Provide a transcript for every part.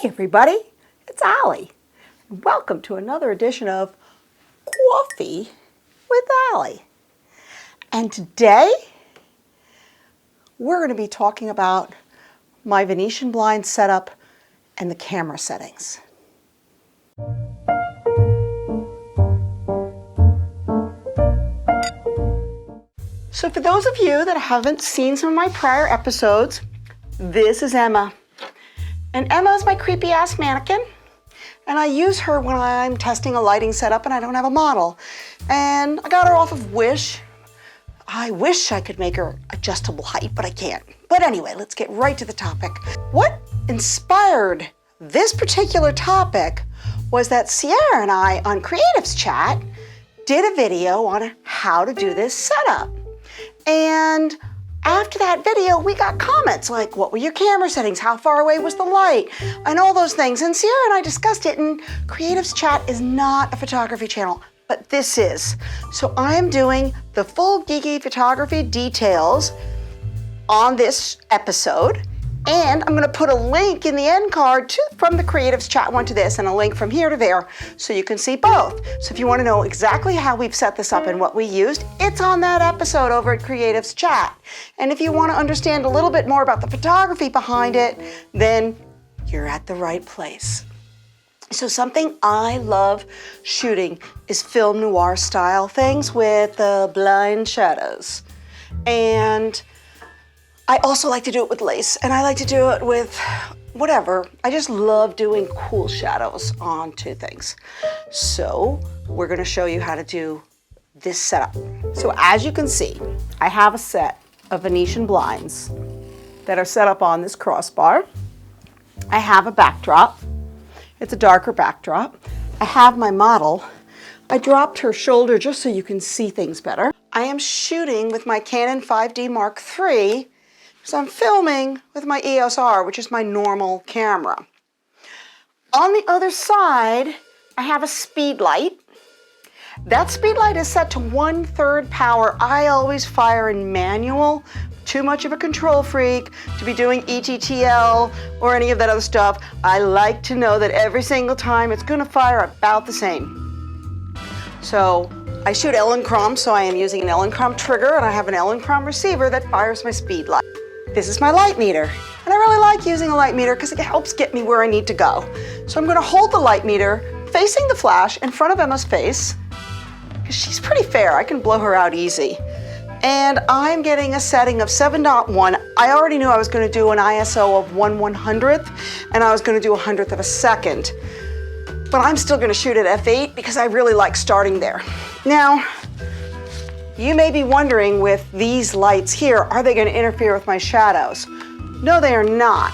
everybody, it's Allie. Welcome to another edition of Coffee with Allie. And today, we're going to be talking about my Venetian blind setup and the camera settings. So for those of you that haven't seen some of my prior episodes, this is Emma. And Emma is my creepy ass mannequin. And I use her when I'm testing a lighting setup and I don't have a model. And I got her off of Wish. I wish I could make her adjustable height, but I can't. But anyway, let's get right to the topic. What inspired this particular topic was that Sierra and I on Creatives Chat did a video on how to do this setup. And after that video, we got comments like, what were your camera settings? How far away was the light? And all those things. And Sierra and I discussed it, and Creatives Chat is not a photography channel, but this is. So I am doing the full geeky photography details on this episode. And I'm gonna put a link in the end card from the Creatives Chat one to this, and a link from here to there, so you can see both. So if you wanna know exactly how we've set this up and what we used, it's on that episode over at Creatives Chat. And if you wanna understand a little bit more about the photography behind it, then you're at the right place. So something I love shooting is film noir style things with blind shadows. And I also like to do it with lace, and I like to do it with whatever. I just love doing cool shadows onto things. So we're gonna show you how to do this setup. So as you can see, I have a set of Venetian blinds that are set up on this crossbar. I have a backdrop. It's a darker backdrop. I have my model. I dropped her shoulder just so you can see things better. I am shooting with my Canon 5D Mark III, so I'm filming with my EOS R, which is my normal camera. On the other side, I have a speed light. That speed light is set to 1/3 power. I always fire in manual. Too much of a control freak to be doing ETTL or any of that other stuff. I like to know that every single time it's gonna fire about the same. So I shoot Elinchrom, so I am using an Elinchrom trigger, and I have an Elinchrom receiver that fires my speed light. This is my light meter, and I really like using a light meter because it helps get me where I need to go. So I'm going to hold the light meter facing the flash in front of Emma's face, because she's pretty fair. I can blow her out easy. And I'm getting a setting of 7.1. I already knew I was going to do an ISO of 1/100th, and I was going to do 100th of a second. But I'm still going to shoot at f8 because I really like starting there. Now, you may be wondering, with these lights here, are they going to interfere with my shadows? No, they are not,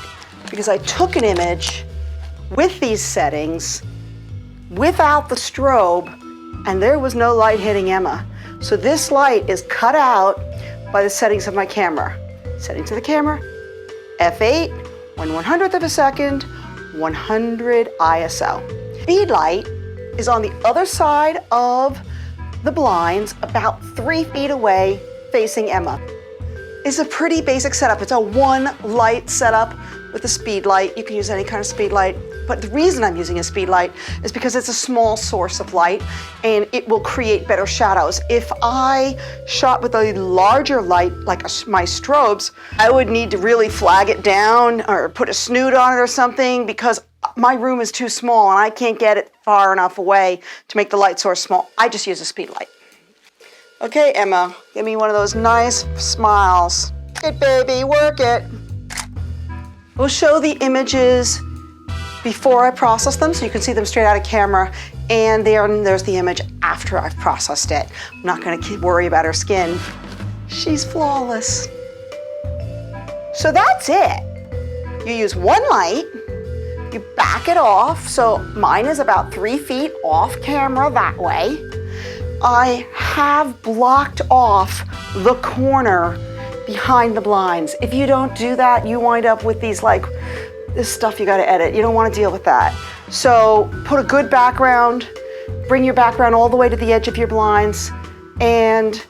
because I took an image with these settings without the strobe, and there was no light hitting Emma. So this light is cut out by the settings of my camera. Settings of the camera, f8, 1/100th of a second, 100 ISO. Speed light is on the other side of the blinds, about 3 feet away, facing Emma. It's a pretty basic setup. It's a one light setup with a speed light. You can use any kind of speed light, but the reason I'm using a speed light is because it's a small source of light and it will create better shadows. If I shot with a larger light, like my strobes, I would need to really flag it down or put a snoot on it or something, because my room is too small and I can't get it far enough away to make the light source small. I just use a speed light. Okay, Emma, give me one of those nice smiles. Good baby, work it. We'll show the images before I process them so you can see them straight out of camera, and there's the image after I've processed it. I'm not gonna worry about her skin. She's flawless. So that's it. You use one light, you back it off, so mine is about 3 feet off camera that way. I have blocked off the corner behind the blinds. If you don't do that, you wind up with these this stuff you gotta edit. You don't wanna deal with that. So put a good background, bring your background all the way to the edge of your blinds, and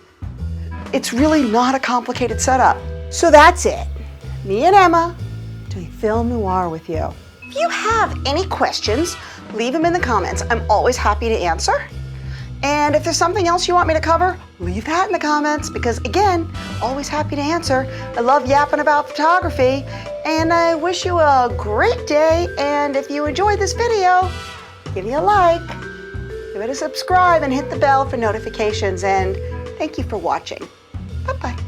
it's really not a complicated setup. So that's it. Me and Emma doing film noir with you. If you have any questions, leave them in the comments. I'm always happy to answer. And if there's something else you want me to cover, leave that in the comments because, again, always happy to answer. I love yapping about photography, and I wish you a great day. And if you enjoyed this video, give me a like, give it a subscribe, and hit the bell for notifications. And thank you for watching. Bye-bye.